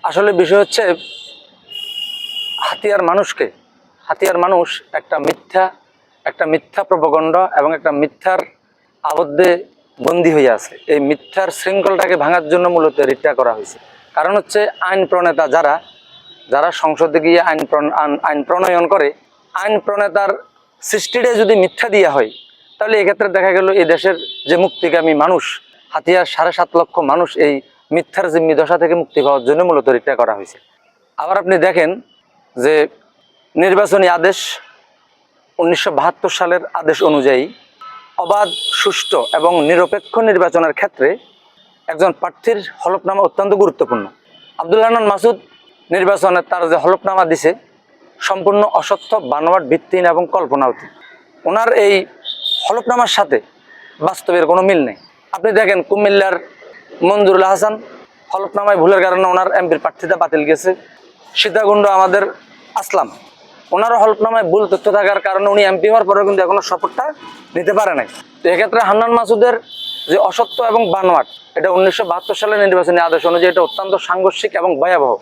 আসলে বিষয় হচ্ছে হাতিয়ার মানুষ একটা মিথ্যা প্রপাগান্ডা এবং একটা মিথ্যার আবদ্ধে বন্দী হয়ে আছে। এই মিথ্যার শৃঙ্খলটাকে ভাঙার জন্য মূলত রিটটা করা হয়েছে। কারণ হচ্ছে আইন প্রণেতা যারা সংসদে গিয়ে আইন প্রণয়ন করে, আইন প্রণেতার সৃষ্টিটা যদি মিথ্যা দিয়া হয়, তাহলে এক্ষেত্রে দেখা গেল এই দেশের যে মুক্তিগামী মানুষ, হাতিয়ার 7.5 লক্ষ মানুষ এই মিথ্যার জিম্মি দশা থেকে মুক্তি পাওয়ার জন্য মূলত রিটটা করা হয়েছে। আবার আপনি দেখেন যে নির্বাচনী আদেশ 1972 সালের আদেশ অনুযায়ী অবাধ, সুষ্ঠু এবং নিরপেক্ষ নির্বাচনের ক্ষেত্রে একজন প্রার্থীর হলফনামা অত্যন্ত গুরুত্বপূর্ণ। আব্দুল হান্নান মাসুদ নির্বাচনে তার যে হলফনামা দিছে সম্পূর্ণ অসত্য, বানোয়াট, ভিত্তিহীন এবং কল্পনাতীত। ওনার এই হলফনামার সাথে বাস্তবের কোনো মিল নেই। আপনি দেখেন কুমিল্লার মঞ্জুরুল হাসান হলফনামায় ভুলের কারণে ওনার এমপির প্রার্থিতা বাতিল গেছে। সীতাকুণ্ড আমাদের আসলাম, ওনারও হলফনামায় ভুল তথ্য থাকার কারণে উনি এমপি হওয়ার পরেও কিন্তু এখনো শপথটা নিতে পারে নাই। তো এক্ষেত্রে হান্নান মাসুদের যে অসত্য এবং বানোয়াট, এটা 1972 সালের নির্বাচনী আদেশ অনুযায়ী এটা অত্যন্ত সাংঘর্ষিক এবং ভয়াবহ।